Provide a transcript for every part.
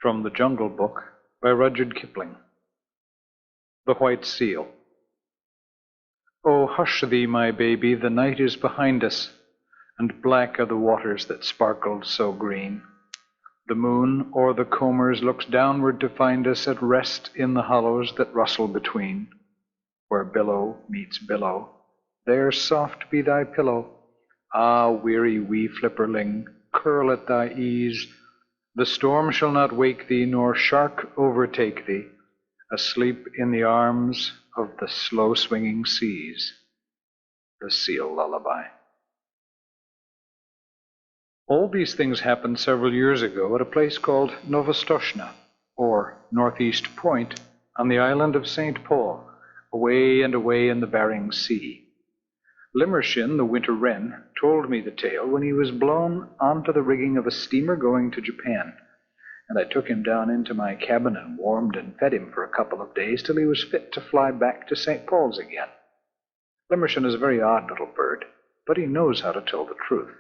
From the Jungle Book by Rudyard Kipling. The White Seal. Oh, hush thee, my baby, the night is behind us, and black are the waters that sparkled so green. The moon o'er the combers looks downward to find us at rest in the hollows that rustle between. Where billow meets billow, there soft be thy pillow. Ah, weary wee flipperling, curl at thy ease. The storm shall not wake thee, nor shark overtake thee, asleep in the arms of the slow-swinging seas. The Seal Lullaby. All these things happened several years ago at a place called Novostoshna, or Northeast Point, on the island of St. Paul, away and away in the Bering Sea. Limmershin, the winter wren, told me the tale when he was blown onto the rigging of a steamer going to Japan, and I took him down into my cabin and warmed and fed him for a couple of days till he was fit to fly back to St. Paul's again. Limmershin is a very odd little bird, but he knows how to tell the truth.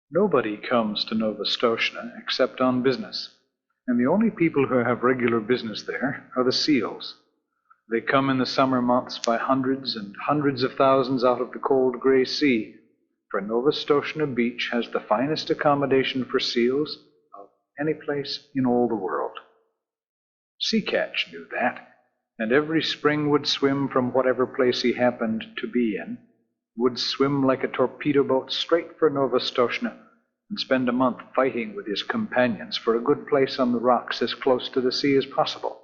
Nobody comes to Novostoshna except on business, and the only people who have regular business there are the seals. They come in the summer months by hundreds and hundreds of thousands out of the cold gray sea, for Novostoshna Beach has the finest accommodation for seals of any place in all the world. Seacatch knew that, and every spring would swim from whatever place he happened to be in, would swim like a torpedo boat straight for Novostoshna, and spend a month fighting with his companions for a good place on the rocks as close to the sea as possible.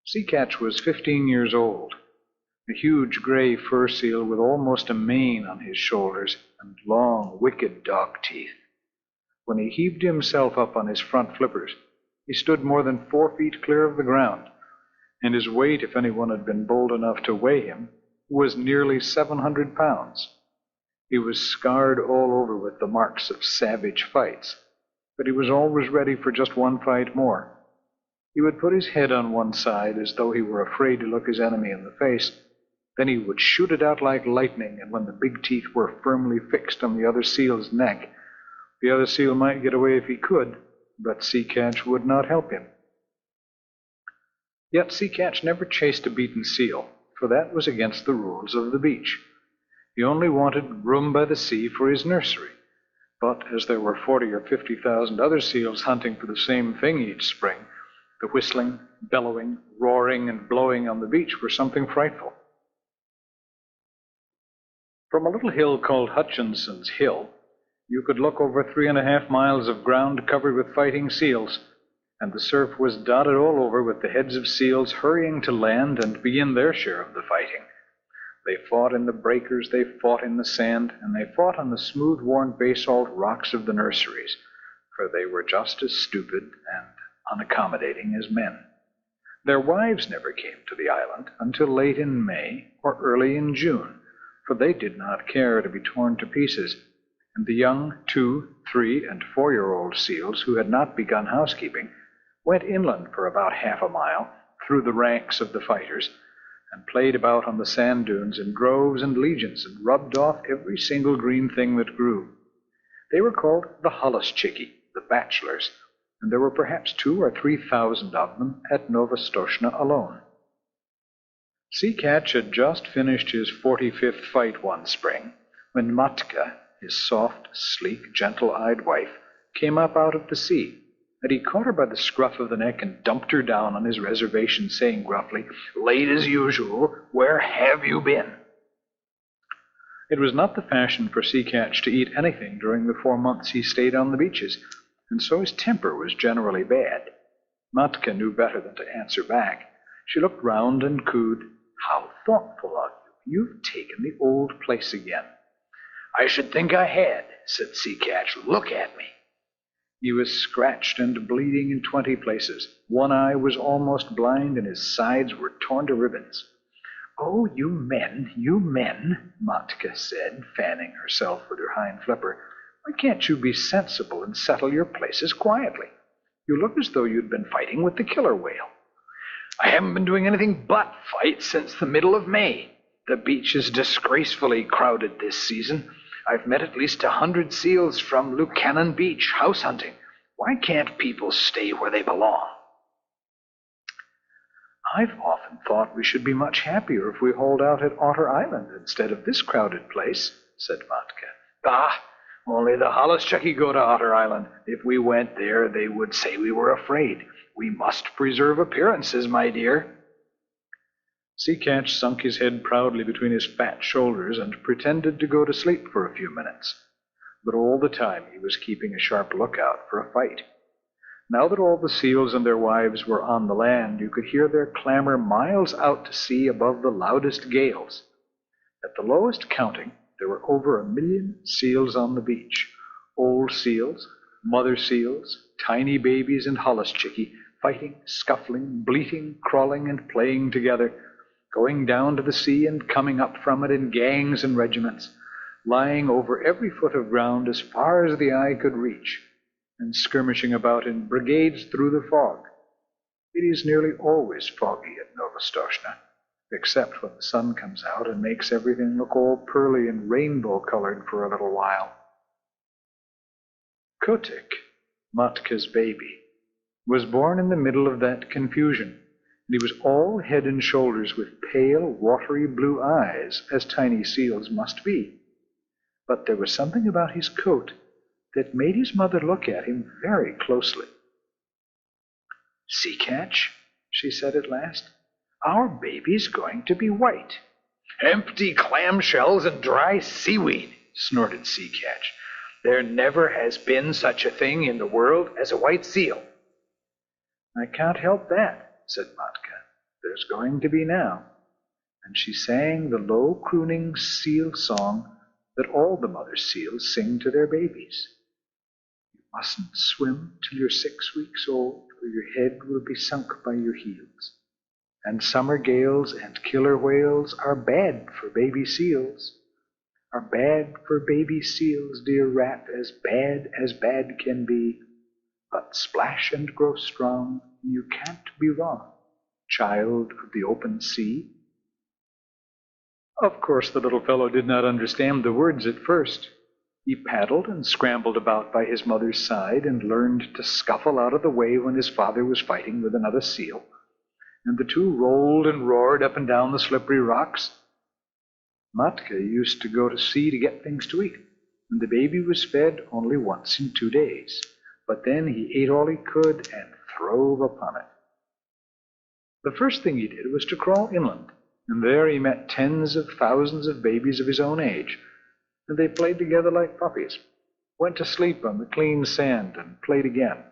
Seacatch was 15 years old, a huge gray fur seal with almost a mane on his shoulders and long, wicked dog teeth. When he heaved himself up on his front flippers, he stood more than 4 feet clear of the ground, and his weight, if anyone had been bold enough to weigh him, was nearly 700 pounds. He was scarred all over with the marks of savage fights, but he was always ready for just one fight more. He would put his head on one side as though he were afraid to look his enemy in the face. Then he would shoot it out like lightning, and when the big teeth were firmly fixed on the other seal's neck, the other seal might get away if he could, but Seacatch would not help him. Yet Seacatch never chased a beaten seal, for that was against the rules of the beach. He only wanted room by the sea for his nursery. But as there were 40 or 50,000 other seals hunting for the same thing each spring, the whistling, bellowing, roaring, and blowing on the beach were something frightful. From a little hill called Hutchinson's Hill, you could look over 3.5 miles of ground covered with fighting seals, and the surf was dotted all over with the heads of seals hurrying to land and begin their share of the fighting. They fought in the breakers, they fought in the sand, and they fought on the smooth-worn basalt rocks of the nurseries, for they were just as stupid and unaccommodating as men. Their wives never came to the island until late in May or early in June, for they did not care to be torn to pieces, and the young 2-, 3-, and 4-year-old seals who had not begun housekeeping went inland for about half a mile through the ranks of the fighters, and played about on the sand dunes in droves and legions, and rubbed off every single green thing that grew. They were called the Holluschickie, the bachelors, and there were perhaps 2,000 or 3,000 of them at Novostoshna alone. Seacatch had just finished his 45th fight one spring, when Matka, his soft, sleek, gentle-eyed wife, came up out of the sea, and he caught her by the scruff of the neck and dumped her down on his reservation, saying gruffly, "Late as usual, where have you been?" It was not the fashion for Seacatch to eat anything during the 4 months he stayed on the beaches, and so his temper was generally bad. Matka knew better than to answer back. She looked round and cooed, "How thoughtful of you! You've taken the old place again." "I should think I had," said Seacatch. "Look at me." He was scratched and bleeding in 20 places. One eye was almost blind, and his sides were torn to ribbons. "Oh, you men," Matka said, fanning herself with her hind flipper. "Why can't you be sensible and settle your places quietly? You look as though you'd been fighting with the killer whale." "I haven't been doing anything but fight since the middle of May. The beach is disgracefully crowded this season. I've met at least 100 seals from Lukannon Beach house hunting. Why can't people stay where they belong? I've often thought we should be much happier if we hauled out at Otter Island instead of this crowded place, said Matka. Bah! Only the Holluschickie go to Otter Island. If we went there, they would say we were afraid. We must preserve appearances, my dear. Sea Catch sunk his head proudly between his fat shoulders and pretended to go to sleep for a few minutes. But all the time he was keeping a sharp lookout for a fight. Now that all the seals and their wives were on the land, you could hear their clamor miles out to sea above the loudest gales. At the lowest counting, there were over 1 million seals on the beach. Old seals, mother seals, tiny babies, and Holluschickie, fighting, scuffling, bleating, crawling, and playing together, going down to the sea and coming up from it in gangs and regiments, lying over every foot of ground as far as the eye could reach, and skirmishing about in brigades through the fog. It is nearly always foggy at Novastoshnah, except when the sun comes out and makes everything look all pearly and rainbow-colored for a little while. Kotick, Matka's baby, was born in the middle of that confusion, and he was all head and shoulders with pale, watery blue eyes, as tiny seals must be. But there was something about his coat that made his mother look at him very closely. "Sea Catch," she said at last, "our baby's going to be white." "Empty clamshells and dry seaweed," snorted Sea Catch. "There never has been such a thing in the world as a white seal." "I can't help that," said Matka. "There's going to be now." And she sang the low crooning seal song that all the mother seals sing to their babies. "You mustn't swim till you're 6 weeks old, or your head will be sunk by your heels. And summer gales and killer whales are bad for baby seals. Are bad for baby seals, dear rat, as bad can be. But splash and grow strong, and you can't be wrong, child of the open sea." Of course, the little fellow did not understand the words at first. He paddled and scrambled about by his mother's side and learned to scuffle out of the way when his father was fighting with another seal, and the two rolled and roared up and down the slippery rocks. Matka used to go to sea to get things to eat, and the baby was fed only once in 2 days, but then he ate all he could and throve upon it. The first thing he did was to crawl inland, and there he met tens of thousands of babies of his own age, and they played together like puppies, went to sleep on the clean sand, and played again.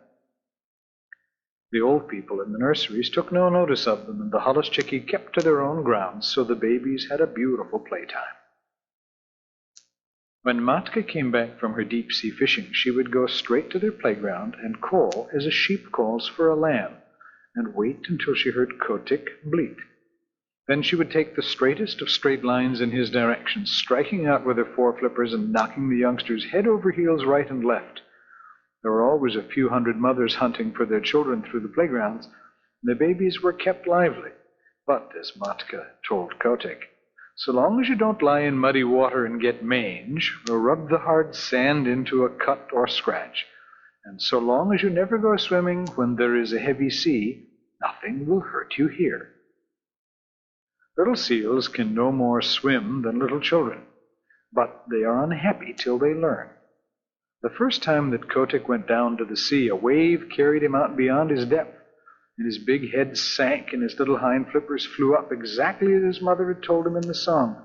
The old people in the nurseries took no notice of them, and the Holluschickie kept to their own grounds, so the babies had a beautiful playtime. When Matka came back from her deep-sea fishing, she would go straight to their playground and call as a sheep calls for a lamb, and wait until she heard Kotick bleat. Then she would take the straightest of straight lines in his direction, striking out with her foreflippers and knocking the youngsters head over heels right and left. There were always a few hundred mothers hunting for their children through the playgrounds, and the babies were kept lively. But, as Matka told Kotick, so long as you don't lie in muddy water and get mange, or rub the hard sand into a cut or scratch, and so long as you never go swimming when there is a heavy sea, nothing will hurt you here. Little seals can no more swim than little children, but they are unhappy till they learn. The first time that Kotick went down to the sea, a wave carried him out beyond his depth, and his big head sank and his little hind flippers flew up exactly as his mother had told him in the song,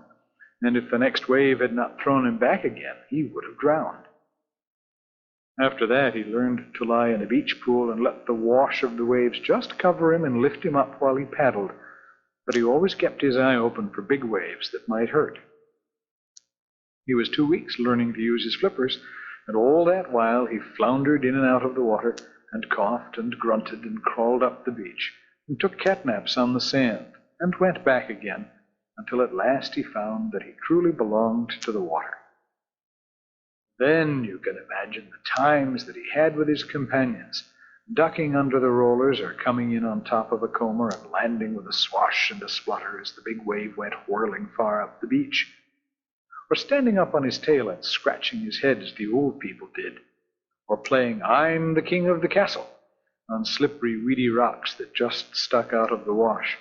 and if the next wave had not thrown him back again, he would have drowned. After that, he learned to lie in a beach pool and let the wash of the waves just cover him and lift him up while he paddled, but he always kept his eye open for big waves that might hurt. He was 2 weeks learning to use his flippers, and all that while he floundered in and out of the water, and coughed and grunted and crawled up the beach, and took catnaps on the sand, and went back again, until at last he found that he truly belonged to the water. Then you can imagine the times that he had with his companions, ducking under the rollers or coming in on top of a comber and landing with a swash and a splutter as the big wave went whirling far up the beach, or standing up on his tail and scratching his head as the old people did, or playing "I'm the king of the castle" on slippery, weedy rocks that just stuck out of the wash.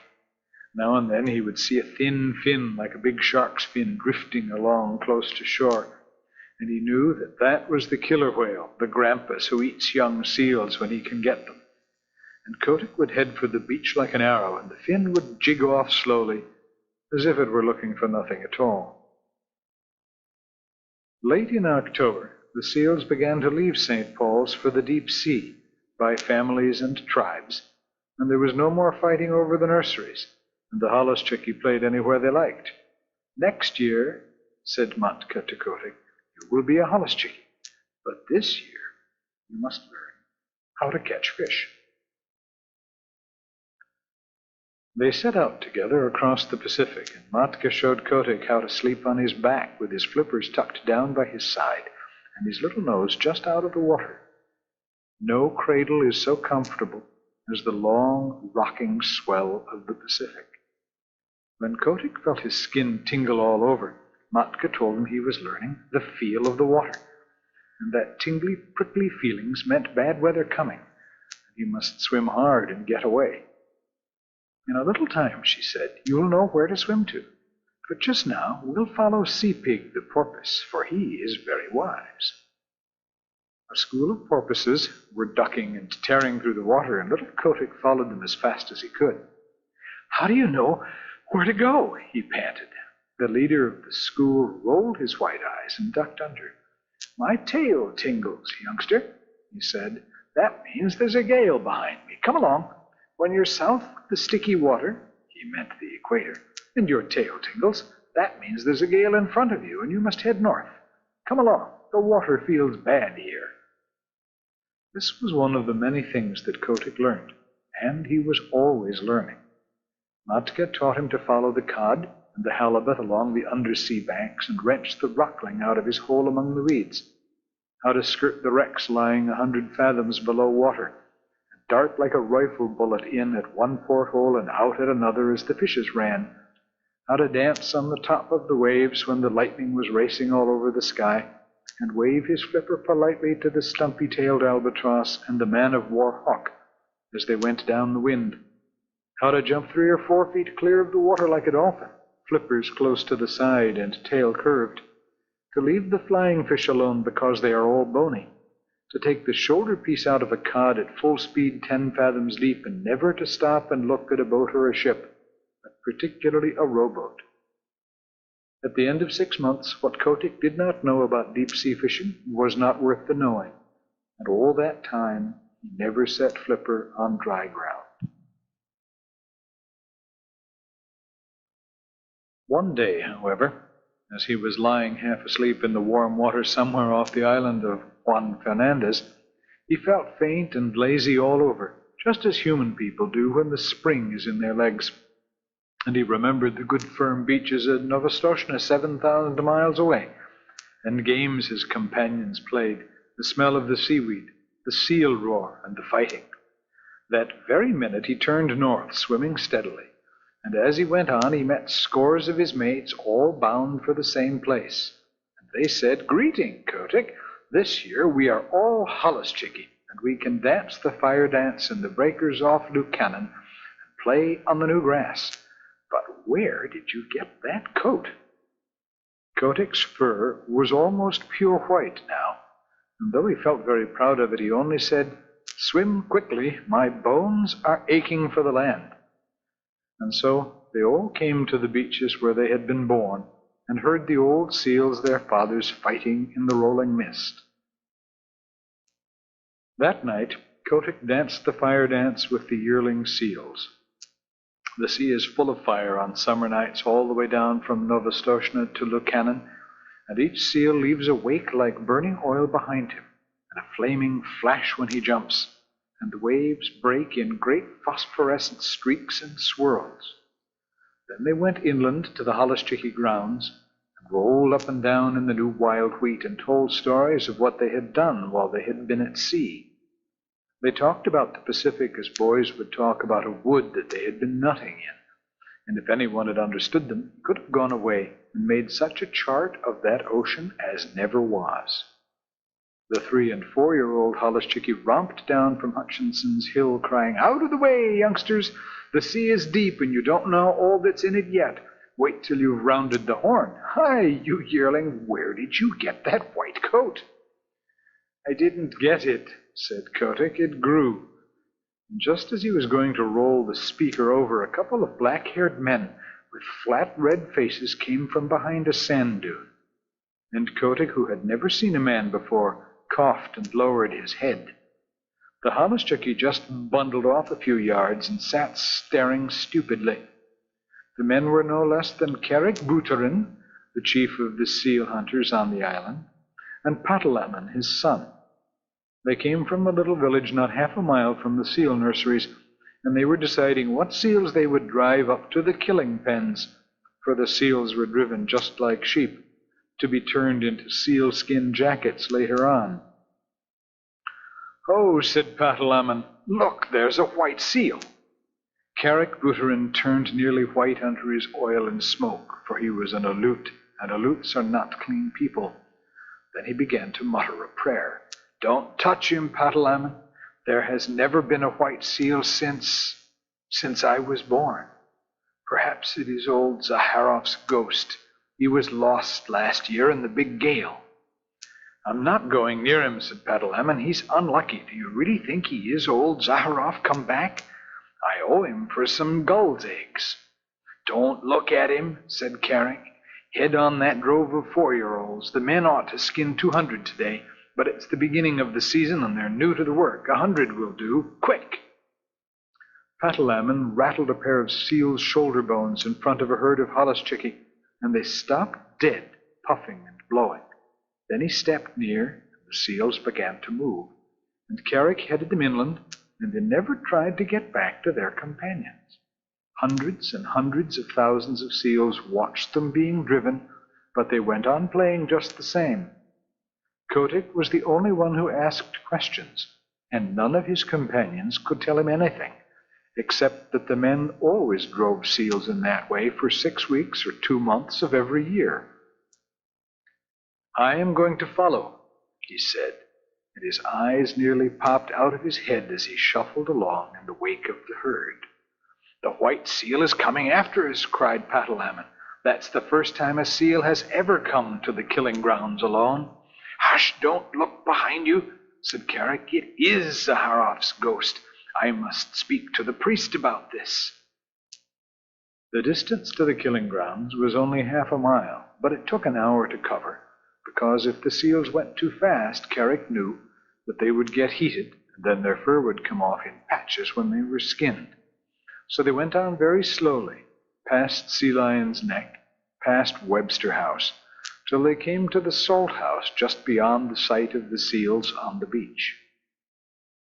Now and then he would see a thin fin like a big shark's fin drifting along close to shore, and he knew that that was the killer whale, the grampus, who eats young seals when he can get them. And Kotick would head for the beach like an arrow, and the fin would jig off slowly, as if it were looking for nothing at all. Late in October, the seals began to leave St. Paul's for the deep sea, by families and tribes, and there was no more fighting over the nurseries, and the holluschickie played anywhere they liked. "Next year," said Matka to Kotick, "you will be a holluschickie, but this year you must learn how to catch fish." They set out together across the Pacific, and Matka showed Kotick how to sleep on his back with his flippers tucked down by his side and his little nose just out of the water. No cradle is so comfortable as the long, rocking swell of the Pacific. When Kotick felt his skin tingle all over, Matka told him he was learning the feel of the water, and that tingly, prickly feelings meant bad weather coming, and he must swim hard and get away. "In a little time," she said, "you'll know where to swim to. But just now we'll follow Sea Pig the porpoise, for he is very wise." A school of porpoises were ducking and tearing through the water, and little Kotick followed them as fast as he could. "How do you know where to go?" he panted. The leader of the school rolled his white eyes and ducked under. "My tail tingles, youngster," he said. "That means there's a gale behind me. Come along. When you're south of the sticky water," he meant the equator, "and your tail tingles, that means there's a gale in front of you, and you must head north. Come along. The water feels bad here." This was one of the many things that Kotick learned, and he was always learning. Matka taught him to follow the cod and the halibut along the undersea banks and wrench the rockling out of his hole among the reeds, how to skirt the wrecks lying 100 fathoms below water, and dart like a rifle bullet in at one porthole and out at another as the fishes ran, how to dance on the top of the waves when the lightning was racing all over the sky, and wave his flipper politely to the stumpy-tailed albatross and the man-of-war hawk as they went down the wind, how to jump 3 or 4 feet clear of the water like a dolphin, flippers close to the side and tail curved, to leave the flying fish alone because they are all bony, to take the shoulder piece out of a cod at full speed 10 fathoms deep, and never to stop and look at a boat or a ship, but particularly a rowboat. At the end of 6 months, what Kotick did not know about deep-sea fishing was not worth the knowing, and all that time he never set Flipper on dry ground. One day, however, as he was lying half asleep in the warm water somewhere off the island of Juan Fernandez, he felt faint and lazy all over, just as human people do when the spring is in their legs. And he remembered the good firm beaches at Novastoshnah 7,000 miles away, and games his companions played, the smell of the seaweed, the seal roar, and the fighting. That very minute he turned north, swimming steadily, and as he went on he met scores of his mates, all bound for the same place. And they said, "Greeting, Kotick. This year we are all holluschickie, and we can dance the fire dance in the breakers off Lukannon and play on the new grass. But where did you get that coat?" Kotick's fur was almost pure white now, and though he felt very proud of it, he only said, "Swim quickly, my bones are aching for the land." And so they all came to the beaches where they had been born, and heard the old seals, their fathers, fighting in the rolling mist. That night, Kotick danced the fire dance with the yearling seals. The sea is full of fire on summer nights all the way down from Novastoshnah to Lukannon, and each seal leaves a wake like burning oil behind him, and a flaming flash when he jumps, and the waves break in great phosphorescent streaks and swirls. Then they went inland to the holluschickie grounds, and rolled up and down in the new wild wheat, and told stories of what they had done while they had been at sea. They talked about the Pacific as boys would talk about a wood that they had been nutting in, and if anyone had understood them, he could have gone away and made such a chart of that ocean as never was. The 3- and 4-year-old Holluschickie romped down from Hutchinson's hill, crying, "Out of the way, youngsters! The sea is deep, and you don't know all that's in it yet. Wait till you've rounded the Horn. Hi, you yearling, where did you get that white coat?" "I didn't get it," said Kotick. "It grew." And just as he was going to roll the speaker over, a couple of black-haired men with flat red faces came from behind a sand dune. And Kotick, who had never seen a man before, coughed and lowered his head. The Holluschickie just bundled off a few yards and sat staring stupidly. The men were no less than Carrick Buterin, the chief of the seal hunters on the island, and Patalamon, his son. They came from a little village not half a mile from the seal nurseries, and they were deciding what seals they would drive up to the killing pens, for the seals were driven just like sheep, to be turned into sealskin jackets later on. "Oh," said Patalamon, "look, there's a white seal." Carrick Buterin turned nearly white under his oil and smoke, for he was an Aleut, and Aleuts are not clean people. Then he began to mutter a prayer. "Don't touch him, Patalamon. There has never been a white seal since I was born. Perhaps it is old Zaharrof's ghost. He was lost last year in the big gale." "I'm not going near him," said Patalamon. "He's unlucky. Do you really think he is old Zaharrof come back? I owe him for some gull's eggs." "Don't look at him," said Carrick. "Head on that drove of 4-year-olds. The men ought to skin 200 today, but it's the beginning of the season and they're new to the work. 100 will do. Quick!" Patalamon rattled a pair of seal's shoulder bones in front of a herd of Holluschickie, and they stopped dead, puffing and blowing. Then he stepped near, and the seals began to move, and Carrick headed them inland, and they never tried to get back to their companions. Hundreds and hundreds of thousands of seals watched them being driven, but they went on playing just the same. Kotick was the only one who asked questions, and none of his companions could tell him anything, except that the men always drove seals in that way for 6 weeks or 2 months of every year. "I am going to follow," he said, and his eyes nearly popped out of his head as he shuffled along in the wake of the herd. "The white seal is coming after us," cried Patalamon. "That's the first time a seal has ever come to the killing grounds alone." "Hush, don't look behind you," said Carrick. "It is Zaharrof's ghost. I must speak to the priest about this." The distance to the killing grounds was only half a mile, but it took an hour to cover, because if the seals went too fast, Carrick knew that they would get heated, and then their fur would come off in patches when they were skinned. So they went on very slowly, past Sea Lion's Neck, past Webster House, till they came to the salt house just beyond the sight of the seals on the beach.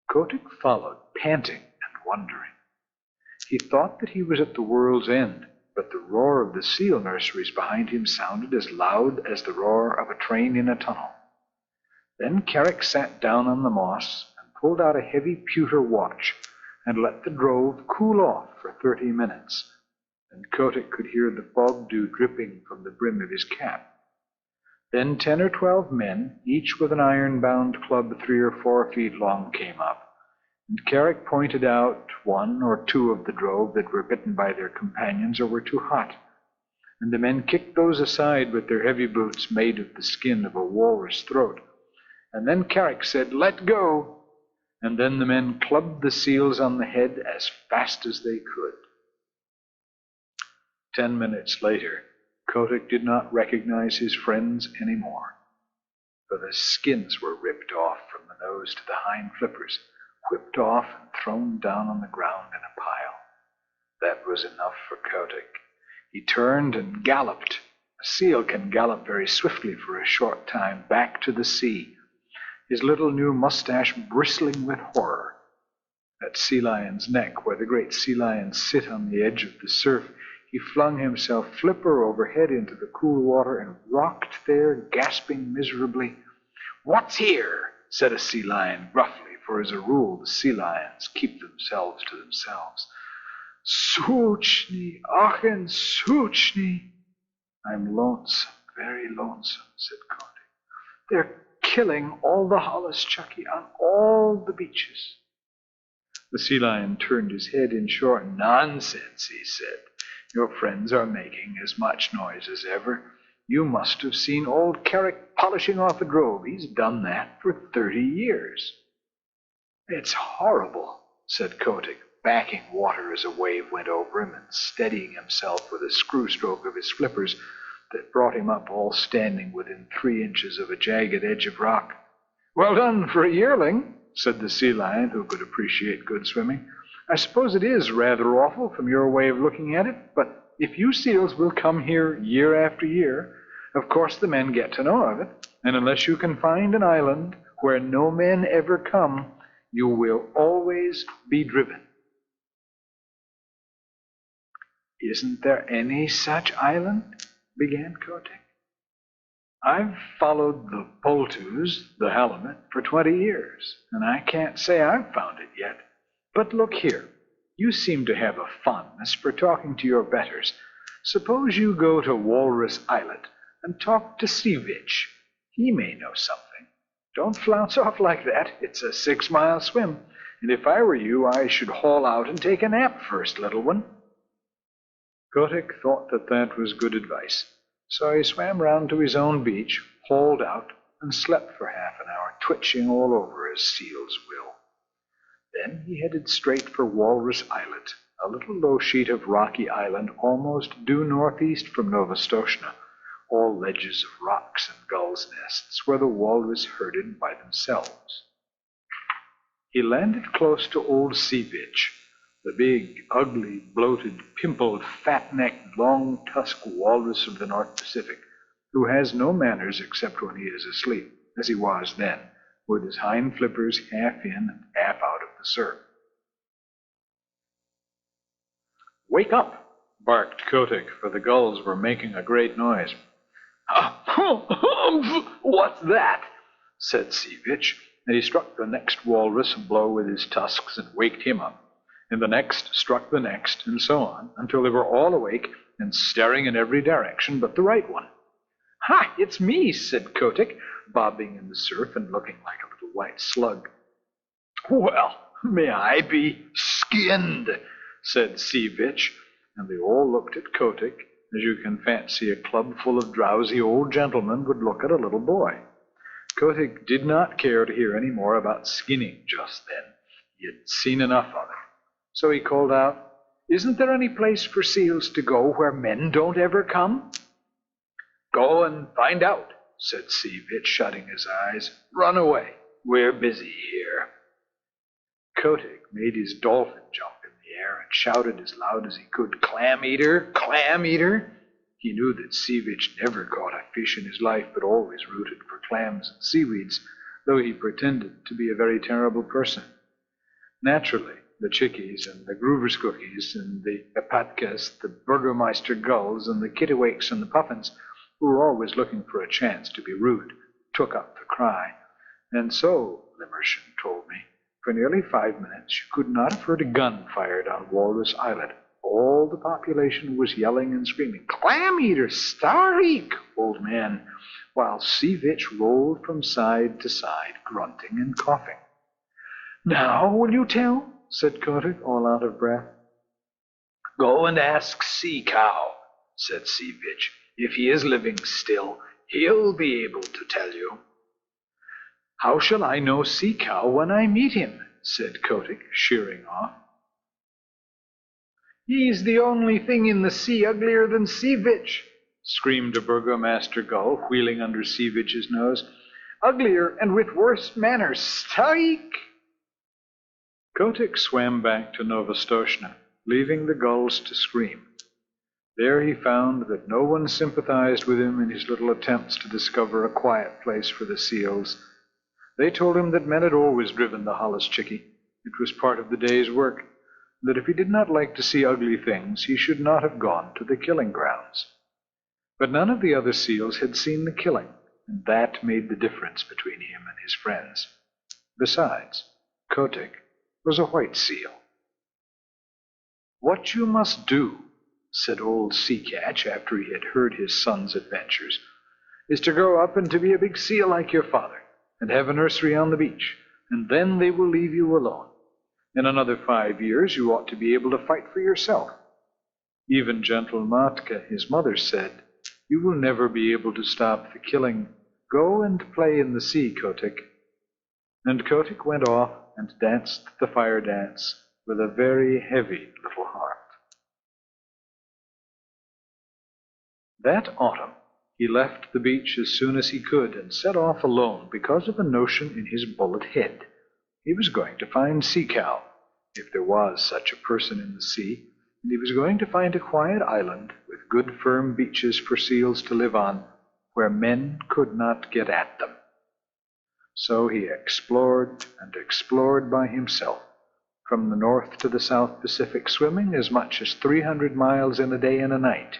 Kotick followed, panting and wondering. He thought that he was at the world's end, but the roar of the seal nurseries behind him sounded as loud as the roar of a train in a tunnel. Then Carrick sat down on the moss and pulled out a heavy pewter watch and let the drove cool off for 30 minutes, and Kotick could hear the fog dew dripping from the brim of his cap. Then 10 or 12 men, each with an iron-bound club 3 or 4 feet long, came up, and Carrick pointed out 1 or 2 of the drove that were bitten by their companions or were too hot, and the men kicked those aside with their heavy boots made of the skin of a walrus throat. And then Carrick said, "Let go!" And then the men clubbed the seals on the head as fast as they could. 10 minutes later, Kotick did not recognize his friends any more, for the skins were ripped off from the nose to the hind flippers, whipped off and thrown down on the ground in a pile. That was enough for Kotick. He turned and galloped. A seal can gallop very swiftly for a short time, back to the sea, his little new mustache bristling with horror. At Sea Lion's Neck, where the great sea lions sit on the edge of the surf, he flung himself flipper overhead into the cool water and rocked there, gasping miserably. "What's here?" said a sea lion gruffly, for as a rule the sea lions keep themselves to themselves. "Suchni, Aachen, Suchni." "I'm lonesome, very lonesome," said Kotick. "They're killing all the holluschickie on all the beaches. The sea lion turned his head in short. "Nonsense," he said. "Your friends are making as much noise as ever. You must have seen old Carrick polishing off a drove. He's done that for 30 years. "It's horrible," said Kotick, backing water as a wave went over him and steadying himself with a screw stroke of his flippers that brought him up all standing within 3 inches of a jagged edge of rock. "Well done for a yearling," said the sea lion, who could appreciate good swimming. "I suppose it is rather awful from your way of looking at it, but if you seals will come here year after year, of course the men get to know of it, and unless you can find an island where no men ever come, you will always be driven." "Isn't there any such island?" began Kotick. "I've followed the Poltus, the halibut, for 20 years, and I can't say I've found it yet. But look here, you seem to have a fondness for talking to your betters. Suppose you go to Walrus Islet and talk to Seevich. He may know something. Don't flounce off like that. It's a 6-mile swim, and if I were you, I should haul out and take a nap first, little one." Kotick thought that was good advice, so he swam round to his own beach, hauled out, and slept for half an hour, twitching all over as seals will. Then he headed straight for Walrus Islet, a little low sheet of rocky island almost due northeast from Novastoshnah, all ledges of rocks and gulls' nests where the walrus herded by themselves. He landed close to old Seevich, the big, ugly, bloated, pimpled, fat-necked, long-tusked walrus of the North Pacific, who has no manners except when he is asleep, as he was then, with his hind flippers half in and half out of the surf. "Wake up!" barked Kotick, for the gulls were making a great noise. "What's that?" said Seevich, and he struck the next walrus a blow with his tusks and waked him up. And the next struck the next, and so on, until they were all awake and staring in every direction but the right one. "Ha! It's me," said Kotick, bobbing in the surf and looking like a little white slug. "Well, may I be skinned," said Seevich, and they all looked at Kotick, as you can fancy a club full of drowsy old gentlemen would look at a little boy. Kotick did not care to hear any more about skinning just then. He had seen enough of it. So he called out, "Isn't there any place for seals to go where men don't ever come?" "Go and find out," said Seevich, shutting his eyes. "Run away. We're busy here." Kotick made his dolphin jump in the air and shouted as loud as he could, "Clam eater! Clam eater!" He knew that Seevich never caught a fish in his life, but always rooted for clams and seaweeds, though he pretended to be a very terrible person. Naturally, the chickies and the Gruverskookies and the Epatkas, the Burgomeister gulls and the kittiwakes and the puffins, who were always looking for a chance to be rude, took up the cry. And so, Limmershin told me, for nearly 5 minutes you could not have heard a gun fired on Walrus Islet. All the population was yelling and screaming, "Clam eater! Stareek, old man!" while Seevich rolled from side to side, grunting and coughing. "Now will you tell?" said Kotick, all out of breath. "Go and ask Sea Cow," said Seevich. "If he is living still, he'll be able to tell you." "How shall I know Sea Cow when I meet him?" said Kotick, sheering off. "He's the only thing in the sea uglier than Seevich," screamed a Burgomaster gull, wheeling under Seevich's nose. "Uglier and with worse manners. Stareek!" Kotick swam back to Novastoshnah, leaving the gulls to scream. There he found that no one sympathized with him in his little attempts to discover a quiet place for the seals. They told him that men had always driven the holluschickie. It was part of the day's work, that if he did not like to see ugly things, he should not have gone to the killing grounds. But none of the other seals had seen the killing, and that made the difference between him and his friends. Besides, Kotick was a white seal. "What you must do," said old Sea Catch after he had heard his son's adventures, "is to grow up and to be a big seal like your father. and have a nursery on the beach, and then they will leave you alone. In another 5 years you ought to be able to fight for yourself." Even gentle Matka, his mother, said, "You will never be able to stop the killing. Go and play in the sea, Kotick." And Kotick went off and danced the fire dance with a very heavy little heart. That autumn he left the beach as soon as he could and set off alone because of a notion in his bullet head. He was going to find Sea Cow, if there was such a person in the sea, and he was going to find a quiet island with good firm beaches for seals to live on, where men could not get at them. So he explored and explored by himself, from the North to the South Pacific, swimming as much as 300 miles in a day and a night.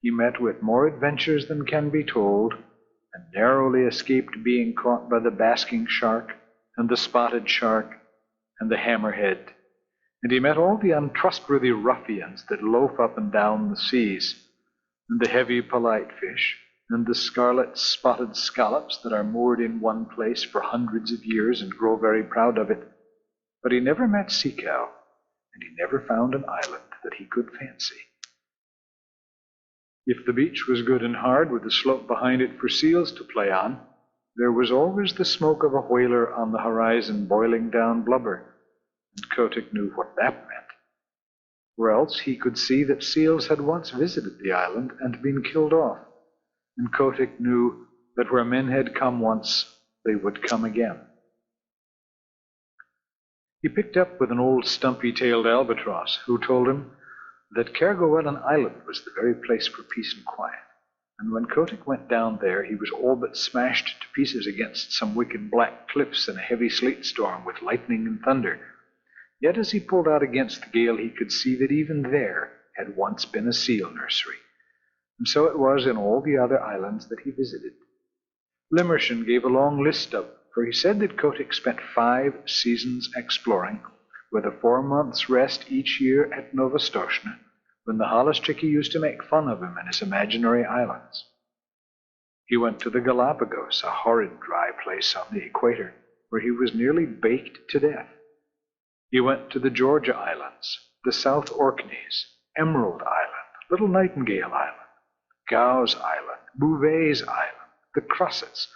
He met with more adventures than can be told, and narrowly escaped being caught by the basking shark, and the spotted shark, and the hammerhead. And he met all the untrustworthy ruffians that loaf up and down the seas, and the heavy polite fish, and the scarlet spotted scallops that are moored in one place for hundreds of years and grow very proud of it. But he never met Sea Cow, and he never found an island that he could fancy. If the beach was good and hard, with a slope behind it for seals to play on, there was always the smoke of a whaler on the horizon boiling down blubber, and Kotick knew what that meant. Or else he could see that seals had once visited the island and been killed off, and Kotick knew that where men had come once, they would come again. He picked up with an old stumpy-tailed albatross, who told him that Kerguelen Island was the very place for peace and quiet, and when Kotick went down there he was all but smashed to pieces against some wicked black cliffs in a heavy sleet storm with lightning and thunder. Yet as he pulled out against the gale he could see that even there had once been a seal nursery, and so it was in all the other islands that he visited. Limmershin gave a long list of them, for he said that Kotick spent 5 seasons exploring, with a 4 months' rest each year at Novastoshnah, when the Holluschickie used to make fun of him and his imaginary islands. He went to the Galapagos, a horrid dry place on the equator, where he was nearly baked to death. He went to the Georgia Islands, the South Orkneys, Emerald Island, Little Nightingale Island, Gau's Island, Bouvet's Island, the Crussets,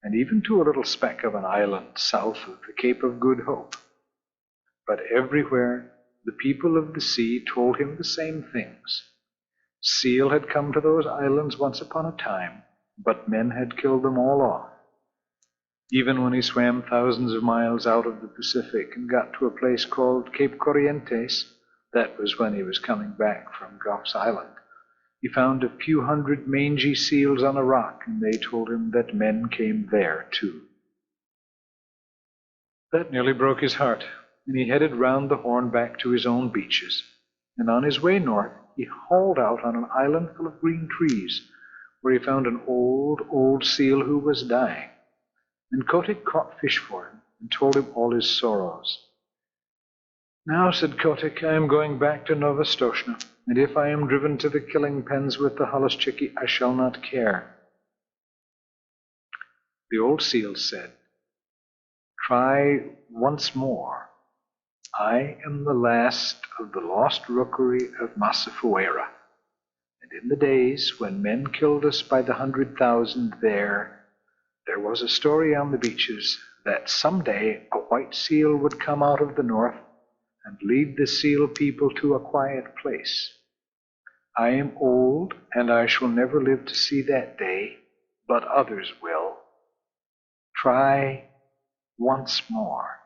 and even to a little speck of an island south of the Cape of Good Hope. But everywhere the people of the sea told him the same things. Seal had come to those islands once upon a time, but men had killed them all off. Even when he swam thousands of miles out of the Pacific and got to a place called Cape Corrientes, that was when he was coming back from Gough's Island, he found a few hundred mangy seals on a rock, and they told him that men came there too. That nearly broke his heart, and he headed round the Horn back to his own beaches. And on his way north, he hauled out on an island full of green trees, where he found an old seal who was dying. And Kotick caught fish for him, and told him all his sorrows. "Now," said Kotick, "I am going back to Novastoshnah, and if I am driven to the killing pens with the Holluschickie, I shall not care." The old seal said, "Try once more. I am the last of the lost rookery of Masafuera, and in the days when men killed us by the 100,000 there was a story on the beaches that someday a white seal would come out of the north and lead the seal people to a quiet place. I am old, and I shall never live to see that day, but others will. Try once more."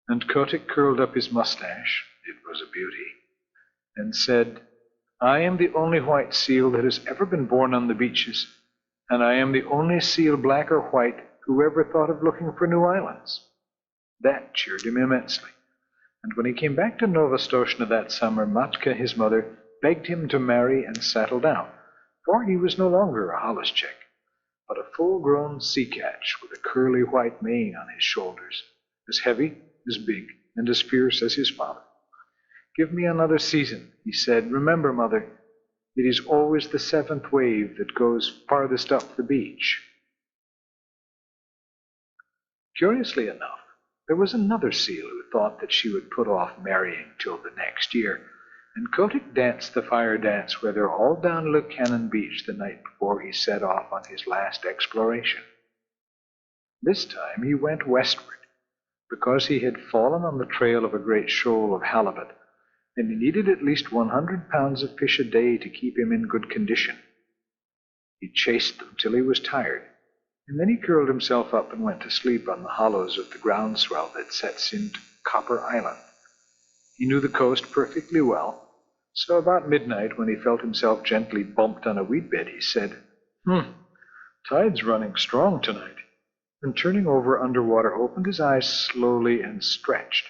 And Kotick curled up his mustache, it was a beauty, and said, "I am the only white seal that has ever been born on the beaches, and I am the only seal, black or white, who ever thought of looking for new islands." That cheered him immensely, and when he came back to Novastoshnah that summer, Matka, his mother, begged him to marry and settle down, for he was no longer a Holluschickie, but a full-grown sea-catch with a curly white mane on his shoulders, as heavy, as big, and as fierce as his father. "Give me another season," he said. "Remember, mother, it is always the 7th wave that goes farthest up the beach." Curiously enough, there was another seal who thought that she would put off marrying till the next year, and Kotick danced the fire dance with her all down Lukannon Beach the night before he set off on his last exploration. This time he went westward, because he had fallen on the trail of a great shoal of halibut, and he needed at least 100 pounds of fish a day to keep him in good condition. He chased them till he was tired, and then he curled himself up and went to sleep on the hollows of the groundswell that sets into Copper Island. He knew the coast perfectly well, so about midnight, when he felt himself gently bumped on a weed bed, he said, "Tide's running strong tonight," and turning over underwater opened his eyes slowly and stretched.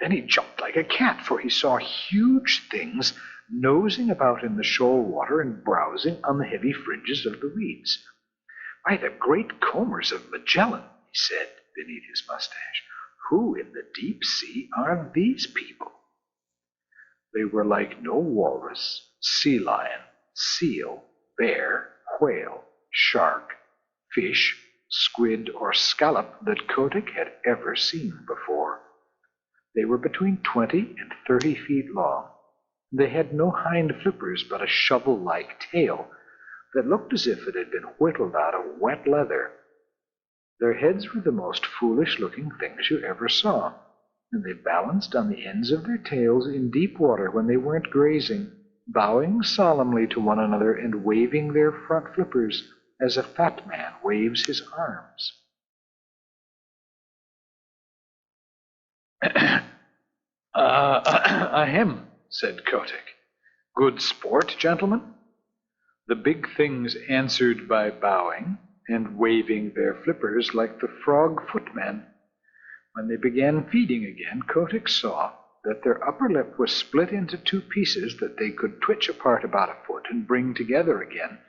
Then he jumped like a cat, for he saw huge things nosing about in the shoal water and browsing on the heavy fringes of the weeds. "By the great combers of Magellan," he said beneath his mustache, "who in the deep sea are these people?" They were like no walrus, sea lion, seal, bear, whale, shark, fish, squid, or scallop that Kotick had ever seen before. They were between 20 and 30 feet long. They had no hind flippers, but a shovel-like tail that looked as if it had been whittled out of wet leather. Their heads were the most foolish-looking things you ever saw, and they balanced on the ends of their tails in deep water when they weren't grazing, bowing solemnly to one another and waving their front flippers as a fat man waves his arms. Ahem, said Kotick. Good sport, gentlemen? The big things answered by bowing and waving their flippers like the frog footmen. When they began feeding again, Kotick saw that their upper lip was split into two pieces that they could twitch apart about a foot and bring together again,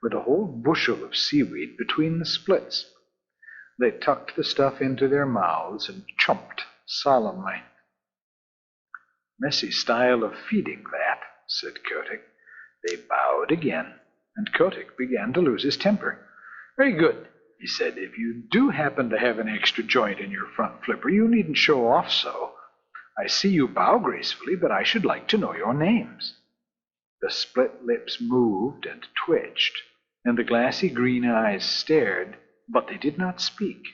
with a whole bushel of seaweed between the splits. They tucked the stuff into their mouths and chomped solemnly. Messy style of feeding, that, said Kotick. They bowed again, and Kotick began to lose his temper. Very good, he said. If you do happen to have an extra joint in your front flipper, you needn't show off so. I see you bow gracefully, but I should like to know your names. The split lips moved and twitched, and the glassy green eyes stared, but they did not speak.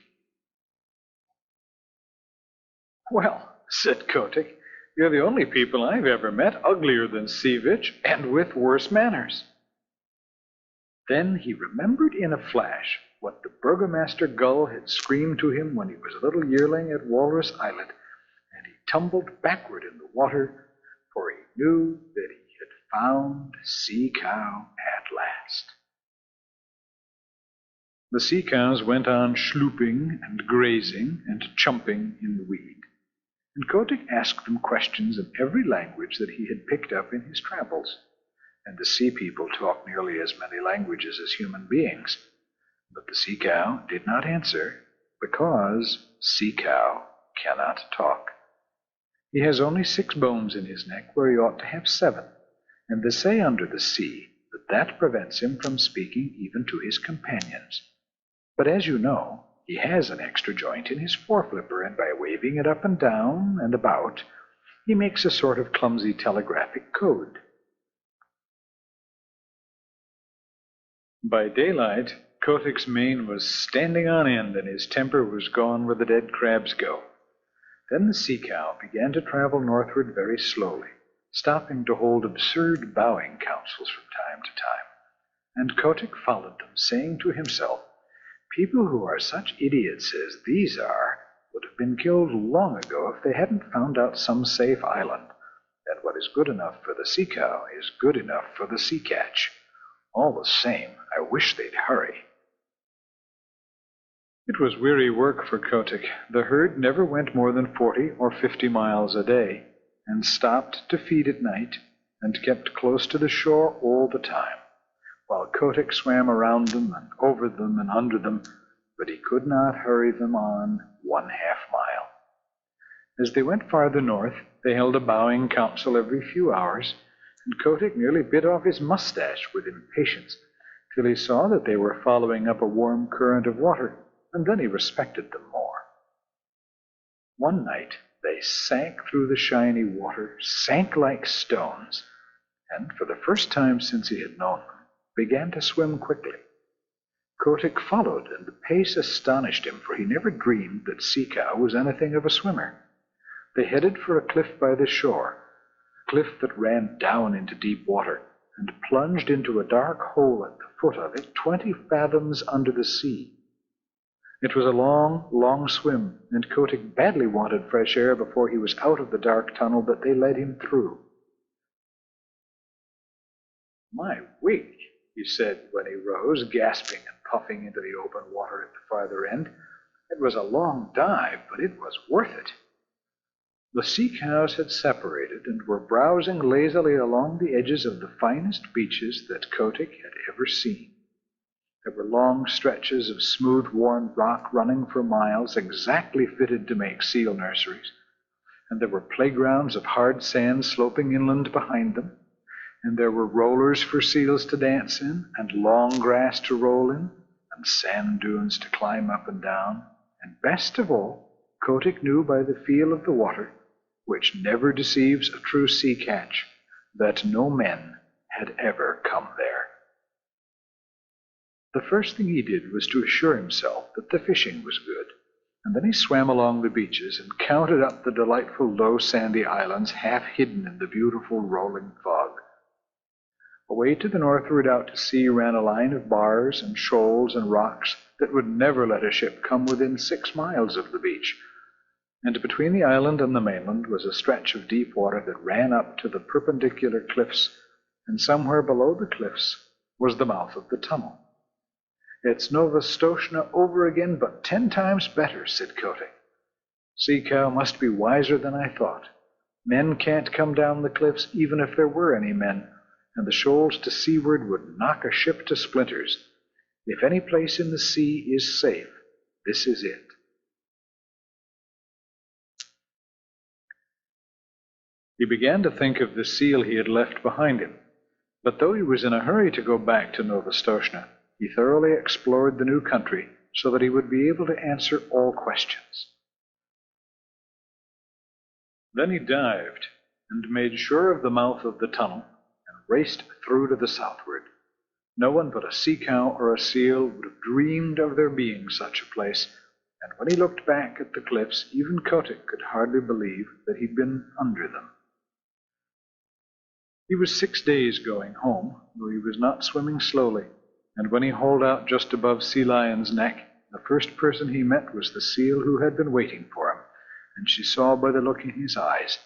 Well, said Kotick, you're the only people I've ever met uglier than Seevich and with worse manners. Then he remembered in a flash what the Burgomaster Gull had screamed to him when he was a little yearling at Walrus Islet, and he tumbled backward in the water, for he knew that he had found Sea Cow at last. The sea cows went on schlooping and grazing and chumping in the weed, and Kotick asked them questions in every language that he had picked up in his travels, and the sea people talk nearly as many languages as human beings. But the sea cow did not answer, because Sea Cow cannot talk. He has only 6 bones in his neck where he ought to have 7, and they say under the sea that prevents him from speaking even to his companions. But as you know, he has an extra joint in his foreflipper, and by waving it up and down and about, he makes a sort of clumsy telegraphic code. By daylight, Kotick's mane was standing on end, and his temper was gone where the dead crabs go. Then the sea cow began to travel northward very slowly, stopping to hold absurd bowing councils from time to time, and Kotick followed them, saying to himself, people who are such idiots as these are would have been killed long ago if they hadn't found out some safe island, and what is good enough for the sea cow is good enough for the sea catch. All the same, I wish they'd hurry. It was weary work for Kotick. The herd never went more than 40 or 50 miles a day, and stopped to feed at night, and kept close to the shore all the time, while Kotick swam around them and over them and under them, but he could not hurry them on 1/2 mile. As they went farther north, they held a bowing council every few hours, and Kotick nearly bit off his mustache with impatience, till he saw that they were following up a warm current of water, and then he respected them more. One night they sank through the shiny water, sank like stones, and for the first time since he had known them, began to swim quickly. Kotick followed, and the pace astonished him, for he never dreamed that Sea Cow was anything of a swimmer. They headed for a cliff by the shore, a cliff that ran down into deep water, and plunged into a dark hole at the foot of it, 20 fathoms under the sea. It was a long, long swim, and Kotick badly wanted fresh air before he was out of the dark tunnel that they led him through. "My wig," he said when he rose, gasping and puffing into the open water at the farther end. "It was a long dive, but it was worth it." The sea cows had separated and were browsing lazily along the edges of the finest beaches that Kotick had ever seen. There were long stretches of smooth, worn rock running for miles, exactly fitted to make seal nurseries, and there were playgrounds of hard sand sloping inland behind them, and there were rollers for seals to dance in, and long grass to roll in, and sand dunes to climb up and down, and best of all, Kotick knew by the feel of the water, which never deceives a true sea catch, that no men had ever come there. The first thing he did was to assure himself that the fishing was good, and then he swam along the beaches and counted up the delightful low sandy islands half hidden in the beautiful rolling fog. Away to the northward out to sea ran a line of bars and shoals and rocks that would never let a ship come within 6 miles of the beach, and between the island and the mainland was a stretch of deep water that ran up to the perpendicular cliffs, and somewhere below the cliffs was the mouth of the tunnel. "It's Nova Scotia over again, but 10 times better," said Kotick. "Sea Cow must be wiser than I thought. Men can't come down the cliffs, even if there were any men, and the shoals to seaward would knock a ship to splinters. If any place in the sea is safe, this is it." He began to think of the seal he had left behind him, but though he was in a hurry to go back to Nova Scotia, he thoroughly explored the new country so that he would be able to answer all questions. Then he dived and made sure of the mouth of the tunnel and raced through to the southward. No one but a sea cow or a seal would have dreamed of there being such a place, and when he looked back at the cliffs, even Kotick could hardly believe that he'd been under them. He was 6 days going home, though he was not swimming slowly, and when he hauled out just above Sea Lion's neck, the first person he met was the seal who had been waiting for him, and she saw by the look in his eyes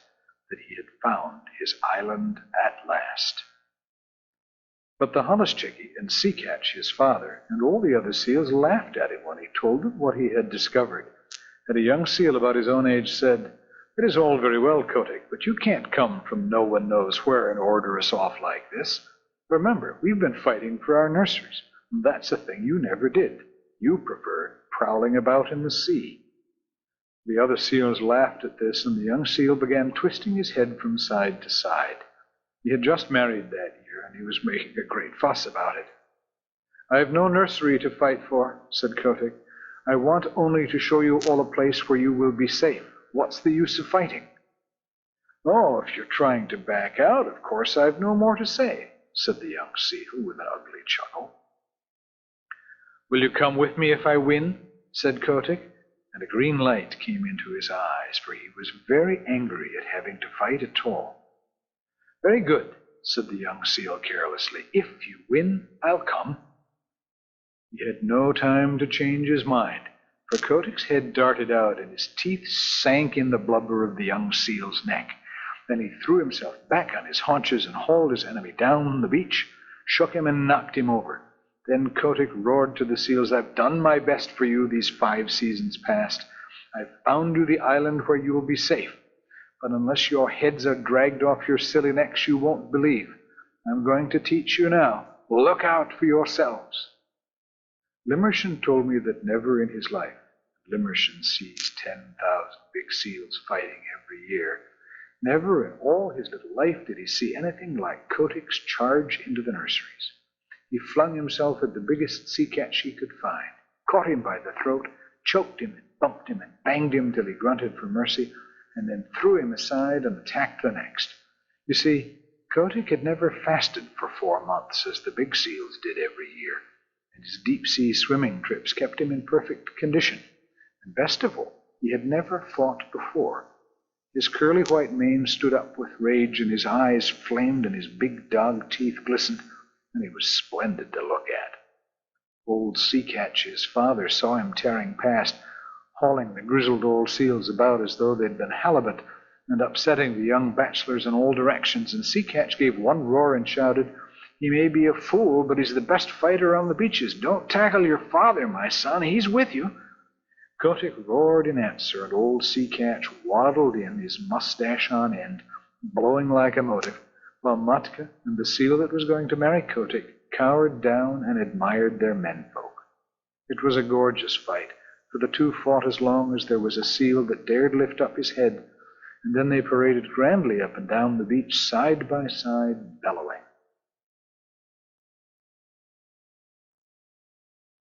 that he had found his island at last. But the holluschickie and Sea Catch, his father, and all the other seals laughed at him when he told them what he had discovered, and a young seal about his own age said, "It is all very well, Kotick, but you can't come from no one knows where and order us off like this. Remember, we've been fighting for our nurseries, and that's a thing you never did. You preferred prowling about in the sea." The other seals laughed at this, and the young seal began twisting his head from side to side. He had just married that year, and he was making a great fuss about it. "I have no nursery to fight for," said Kotick. "I want only to show you all a place where you will be safe. What's the use of fighting?" "Oh, if you're trying to back out, of course I've no more to say," said the young seal with an ugly chuckle. "Will you come with me if I win?" said Kotick, and a green light came into his eyes, for he was very angry at having to fight at all. "Very good," said the young seal carelessly. "If you win, I'll come." He had no time to change his mind, for Kotick's head darted out and his teeth sank in the blubber of the young seal's neck. Then he threw himself back on his haunches and hauled his enemy down the beach, shook him and knocked him over. Then Kotick roared to the seals, "I've done my best for you these 5 seasons past. I've found you the island where you will be safe. But unless your heads are dragged off your silly necks, you won't believe. I'm going to teach you now. Look out for yourselves." Limmershin told me that never in his life Limmershin sees 10,000 big seals fighting every year. Never in all his little life did he see anything like Kotick's charge into the nurseries. He flung himself at the biggest sea catch he could find, caught him by the throat, choked him, bumped him and banged him till he grunted for mercy, and then threw him aside and attacked the next. You see, Kotick had never fasted for 4 months, as the big seals did every year, and his deep-sea swimming trips kept him in perfect condition. And best of all, he had never fought before. His curly white mane stood up with rage, and his eyes flamed, and his big dog teeth glistened, and he was splendid to look at. Old Sea Catch, his father, saw him tearing past, hauling the grizzled old seals about as though they'd been halibut, and upsetting the young bachelors in all directions, and Sea Catch gave one roar and shouted, "He may be a fool, but he's the best fighter on the beaches. Don't tackle your father, my son. He's with you." Kotick roared in answer, and old Sea Catch waddled in, his mustache on end, blowing like a motive, while Matka and the seal that was going to marry Kotick cowered down and admired their menfolk. It was a gorgeous fight, for the two fought as long as there was a seal that dared lift up his head, and then they paraded grandly up and down the beach side by side, bellowing.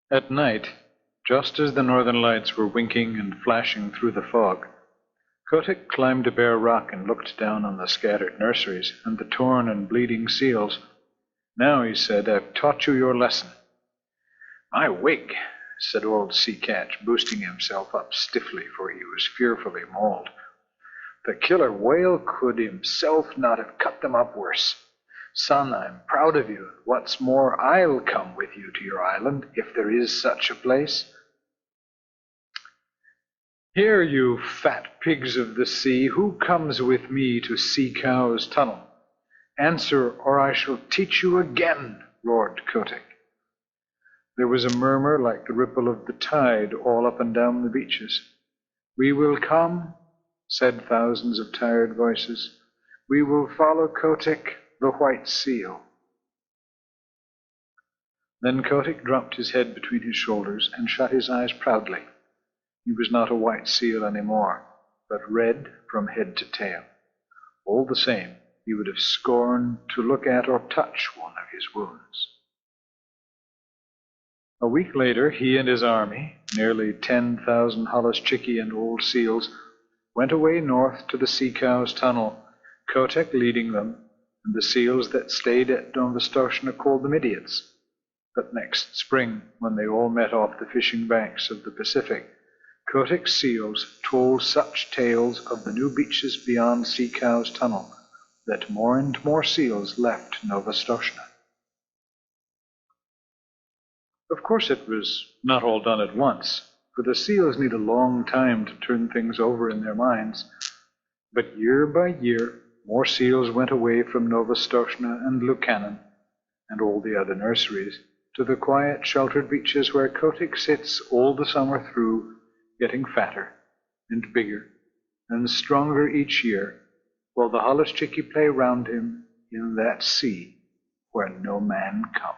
At night, just as the northern lights were winking and flashing through the fog, Kotick climbed a bare rock and looked down on the scattered nurseries and the torn and bleeding seals. "Now," he said, "I've taught you your lesson." "My wig," said old Sea Catch, boosting himself up stiffly, for he was fearfully mauled. "The killer whale could himself not have cut them up worse. Son, I'm proud of you. What's more, I'll come with you to your island, if there is such a place." "Here, you fat pigs of the sea, who comes with me to Sea Cow's tunnel? Answer, or I shall teach you again," roared Kotick. There was a murmur like the ripple of the tide all up and down the beaches. "We will come," said thousands of tired voices. "We will follow Kotick, the white seal." Then Kotick dropped his head between his shoulders and shut his eyes proudly. He was not a white seal any more, but red from head to tail. All the same, he would have scorned to look at or touch one of his wounds. A week later, he and his army, nearly 10,000 holluschickie and old seals, went away north to the Sea Cow's tunnel, Kotick leading them, and the seals that stayed at Novastoshnah called them idiots. But next spring, when they all met off the fishing banks of the Pacific, Kotick's seals told such tales of the new beaches beyond Sea Cow's tunnel that more and more seals left Novastoshnah. Of course, it was not all done at once, for the seals need a long time to turn things over in their minds. But year by year, more seals went away from Novastoshnah and Lukannon and all the other nurseries to the quiet, sheltered beaches where Kotick sits all the summer through, getting fatter and bigger and stronger each year, while the holluschickie play round him in that sea where no man comes.